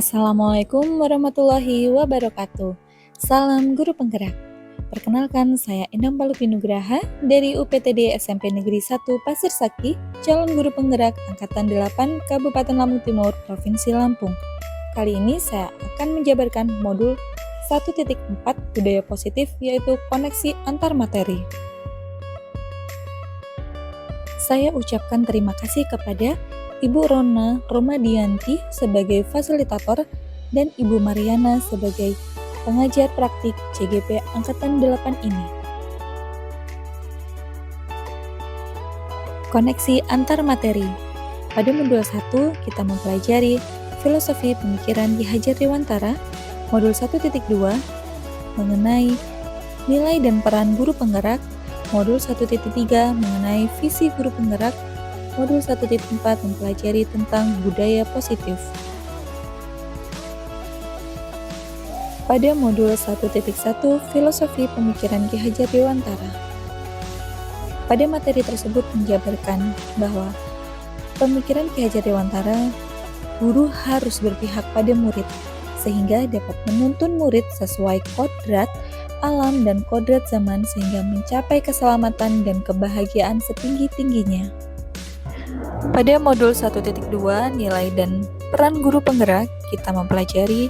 Assalamualaikum warahmatullahi wabarakatuh. Salam guru penggerak. Perkenalkan, saya Endang Palupi Nugraha dari UPTD SMP Negeri 1 Pasir Sakti, calon guru penggerak Angkatan 8 Kabupaten Lampung Timur, Provinsi Lampung. Kali ini saya akan menjabarkan modul 1.4 budaya positif, yaitu koneksi antar materi. Saya ucapkan terima kasih kepada Ibu Rona Romadianti sebagai fasilitator dan Ibu Mariana sebagai pengajar praktik CGP Angkatan 8 ini. Koneksi antar materi. Pada modul 1 kita mempelajari filosofi pemikiran Ki Hajar Dewantara, modul 1.2 mengenai nilai dan peran guru penggerak, modul 1.3 mengenai visi guru penggerak, modul 1.4 mempelajari tentang budaya positif. Pada modul 1.1 filosofi pemikiran Ki Hajar Dewantara. Pada materi tersebut menjabarkan bahwa pemikiran Ki Hajar Dewantara, guru harus berpihak pada murid sehingga dapat menuntun murid sesuai kodrat alam dan kodrat zaman sehingga mencapai keselamatan dan kebahagiaan setinggi-tingginya. Pada modul 1.2 nilai dan peran guru penggerak, kita mempelajari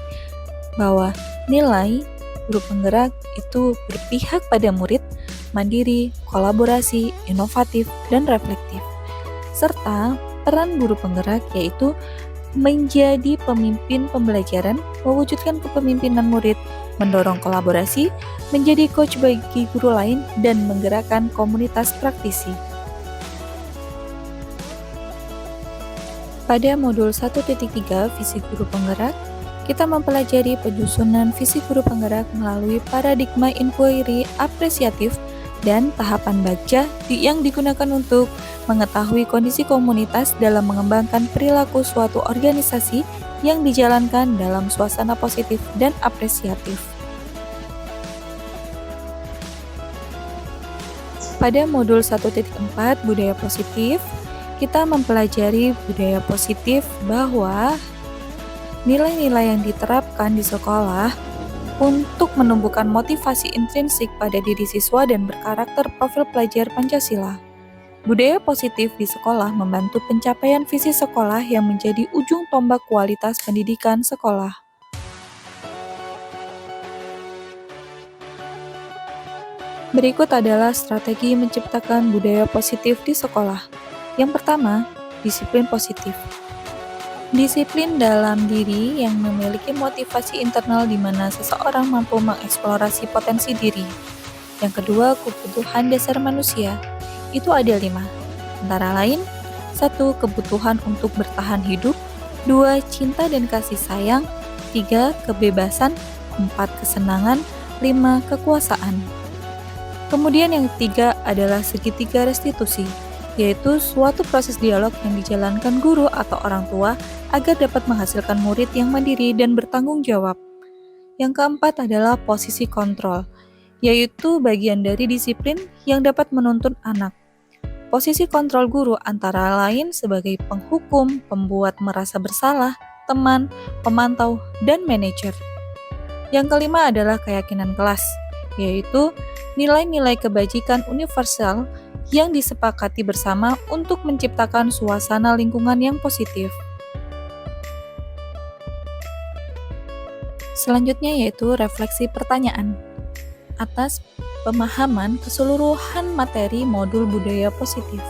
bahwa nilai guru penggerak itu berpihak pada murid, mandiri, kolaborasi, inovatif, dan reflektif. Serta peran guru penggerak yaitu menjadi pemimpin pembelajaran, mewujudkan kepemimpinan murid, mendorong kolaborasi, menjadi coach bagi guru lain, dan menggerakkan komunitas praktisi. Pada modul 1.3 visi guru penggerak, kita mempelajari penyusunan visi guru penggerak melalui paradigma inquiry apresiatif dan tahapan baca yang digunakan untuk mengetahui kondisi komunitas dalam mengembangkan perilaku suatu organisasi yang dijalankan dalam suasana positif dan apresiatif. Pada modul 1.4 budaya positif, kita mempelajari budaya positif bahwa nilai-nilai yang diterapkan di sekolah untuk menumbuhkan motivasi intrinsik pada diri siswa dan berkarakter profil pelajar Pancasila. Budaya positif di sekolah membantu pencapaian visi sekolah yang menjadi ujung tombak kualitas pendidikan sekolah. Berikut adalah strategi menciptakan budaya positif di sekolah. Yang pertama, disiplin positif. Disiplin dalam diri yang memiliki motivasi internal di mana seseorang mampu mengeksplorasi potensi diri. Yang kedua, kebutuhan dasar manusia. Itu ada 5. Antara lain, 1. Kebutuhan untuk bertahan hidup, 2. Cinta dan kasih sayang, 3. Kebebasan, 4. Kesenangan, 5. Kekuasaan. Kemudian yang ketiga adalah segitiga restitusi, yaitu suatu proses dialog yang dijalankan guru atau orang tua agar dapat menghasilkan murid yang mandiri dan bertanggung jawab. Yang keempat adalah posisi kontrol, yaitu bagian dari disiplin yang dapat menuntun anak. Posisi kontrol guru antara lain sebagai penghukum, pembuat merasa bersalah, teman, pemantau, dan manajer. Yang kelima adalah keyakinan kelas, yaitu nilai-nilai kebajikan universal yang disepakati bersama untuk menciptakan suasana lingkungan yang positif. Selanjutnya yaitu refleksi pertanyaan atas pemahaman keseluruhan materi modul budaya positif.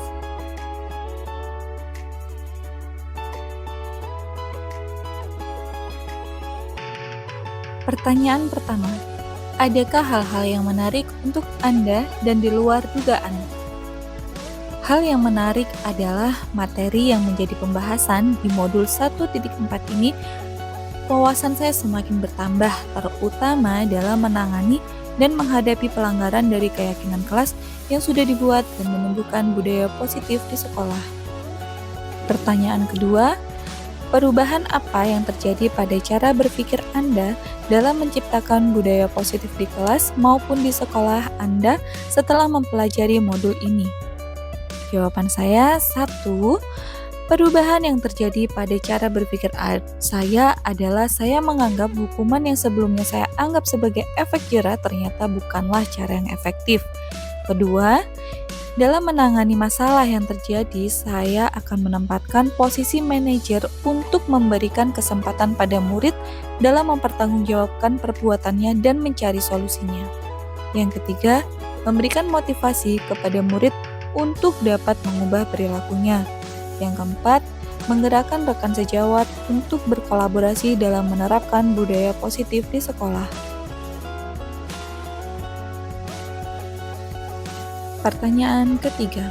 Pertanyaan pertama, adakah hal-hal yang menarik untuk Anda dan di luar dugaan? Hal yang menarik adalah materi yang menjadi pembahasan di modul 1.4 ini. Wawasan saya semakin bertambah, terutama dalam menangani dan menghadapi pelanggaran dari keyakinan kelas yang sudah dibuat dan menumbuhkan budaya positif di sekolah. Pertanyaan kedua, perubahan apa yang terjadi pada cara berpikir Anda dalam menciptakan budaya positif di kelas maupun di sekolah Anda setelah mempelajari modul ini? Jawaban saya, 1. Perubahan yang terjadi pada cara berpikir saya adalah saya menganggap hukuman yang sebelumnya saya anggap sebagai efek jera ternyata bukanlah cara yang efektif. Kedua, dalam menangani masalah yang terjadi, saya akan menempatkan posisi manajer untuk memberikan kesempatan pada murid dalam mempertanggungjawabkan perbuatannya dan mencari solusinya. Yang ketiga, memberikan motivasi kepada murid untuk dapat mengubah perilakunya. Yang keempat, menggerakkan rekan sejawat untuk berkolaborasi dalam menerapkan budaya positif di sekolah. Pertanyaan ketiga,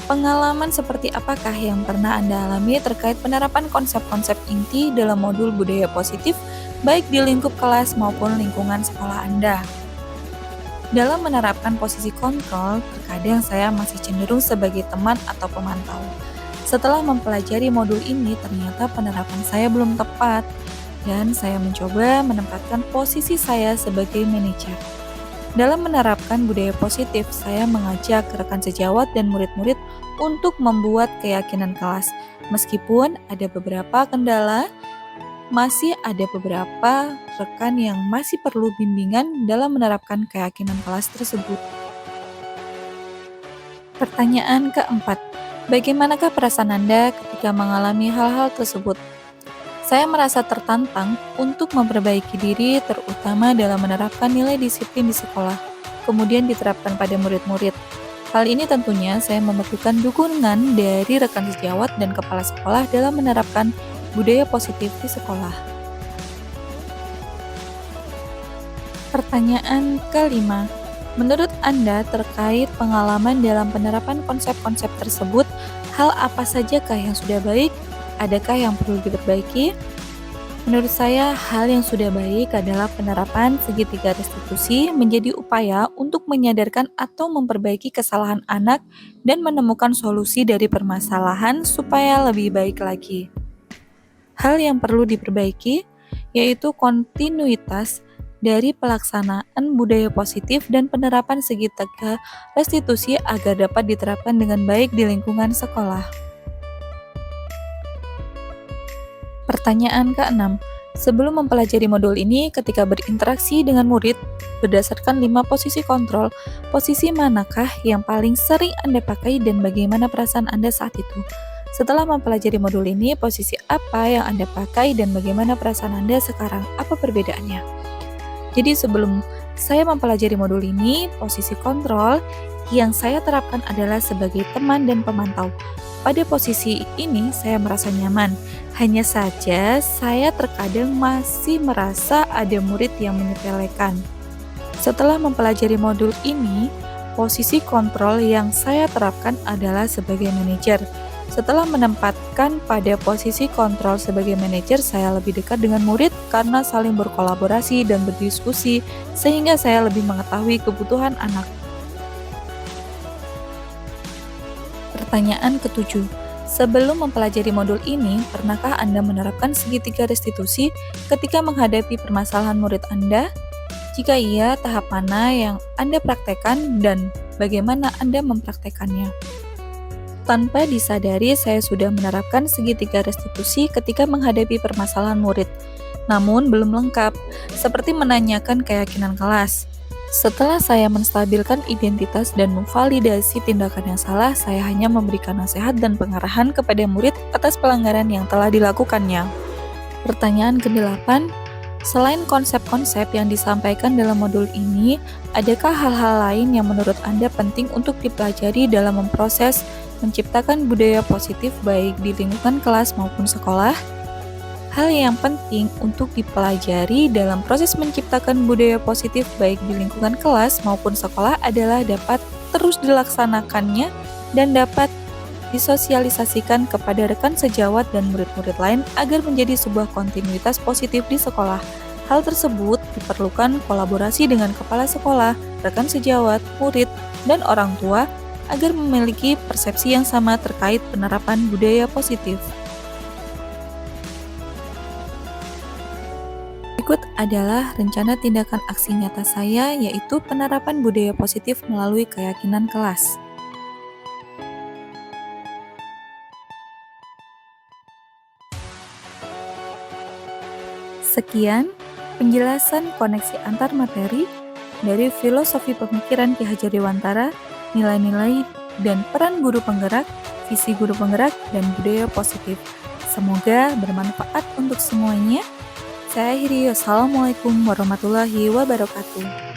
pengalaman seperti apakah yang pernah Anda alami terkait penerapan konsep-konsep inti dalam modul budaya positif, baik di lingkup kelas maupun lingkungan sekolah Anda? Dalam menerapkan posisi kontrol, terkadang saya masih cenderung sebagai teman atau pemantau. Setelah mempelajari modul ini, ternyata penerapan saya belum tepat, dan saya mencoba menempatkan posisi saya sebagai manajer. Dalam menerapkan budaya positif, saya mengajak rekan sejawat dan murid-murid untuk membuat keyakinan kelas. Meskipun ada beberapa kendala, masih ada beberapa rekan yang masih perlu bimbingan dalam menerapkan keyakinan kelas tersebut. Pertanyaan keempat, bagaimanakah perasaan Anda ketika mengalami hal-hal tersebut? Saya merasa tertantang untuk memperbaiki diri, terutama dalam menerapkan nilai disiplin di sekolah, kemudian diterapkan pada murid-murid. Hal ini tentunya saya memerlukan dukungan dari rekan sejawat dan kepala sekolah dalam menerapkan budaya positif di sekolah. Pertanyaan kelima, menurut Anda terkait pengalaman dalam penerapan konsep-konsep tersebut, hal apa sajakah yang sudah baik? Adakah yang perlu diperbaiki? Menurut saya, hal yang sudah baik adalah penerapan segitiga restitusi menjadi upaya untuk menyadarkan atau memperbaiki kesalahan anak dan menemukan solusi dari permasalahan supaya lebih baik lagi. Hal yang perlu diperbaiki yaitu kontinuitas dari pelaksanaan budaya positif dan penerapan segitiga restitusi agar dapat diterapkan dengan baik di lingkungan sekolah. Pertanyaan ke-6. Sebelum mempelajari modul ini, ketika berinteraksi dengan murid, berdasarkan 5 posisi kontrol, posisi manakah yang paling sering Anda pakai dan bagaimana perasaan Anda saat itu? Setelah mempelajari modul ini, posisi apa yang Anda pakai dan bagaimana perasaan Anda sekarang? Apa perbedaannya? Jadi sebelum saya mempelajari modul ini, posisi kontrol yang saya terapkan adalah sebagai teman dan pemantau. Pada posisi ini saya merasa nyaman, hanya saja saya terkadang masih merasa ada murid yang menyepelekan. Setelah mempelajari modul ini, posisi kontrol yang saya terapkan adalah sebagai manajer. Setelah menempatkan pada posisi kontrol sebagai manajer, saya lebih dekat dengan murid karena saling berkolaborasi dan berdiskusi, sehingga saya lebih mengetahui kebutuhan anak. Pertanyaan ke-7. Sebelum mempelajari modul ini, pernahkah Anda menerapkan segitiga restitusi ketika menghadapi permasalahan murid Anda? Jika iya, tahap mana yang Anda praktekkan dan bagaimana Anda mempraktekannya? Tanpa disadari, saya sudah menerapkan segitiga restitusi ketika menghadapi permasalahan murid, namun belum lengkap, seperti menanyakan keyakinan kelas. Setelah saya menstabilkan identitas dan memvalidasi tindakan yang salah, saya hanya memberikan nasihat dan pengarahan kepada murid atas pelanggaran yang telah dilakukannya. Pertanyaan ke-8, selain konsep-konsep yang disampaikan dalam modul ini, adakah hal-hal lain yang menurut Anda penting untuk dipelajari dalam memproses menciptakan budaya positif baik di lingkungan kelas maupun sekolah? Hal yang penting untuk dipelajari dalam proses menciptakan budaya positif baik di lingkungan kelas maupun sekolah adalah dapat terus dilaksanakannya dan dapat disosialisasikan kepada rekan sejawat dan murid-murid lain agar menjadi sebuah kontinuitas positif di sekolah. Hal tersebut diperlukan kolaborasi dengan kepala sekolah, rekan sejawat, murid, dan orang tua agar memiliki persepsi yang sama terkait penerapan budaya positif. Berikut adalah rencana tindakan aksi nyata saya, yaitu penerapan budaya positif melalui keyakinan kelas. Sekian penjelasan koneksi antar materi dari filosofi pemikiran Ki Hajar Dewantara, nilai-nilai dan peran guru penggerak, visi guru penggerak, dan budaya positif. Semoga bermanfaat untuk semuanya. Saya akhiri, wassalamualaikum warahmatullahi wabarakatuh.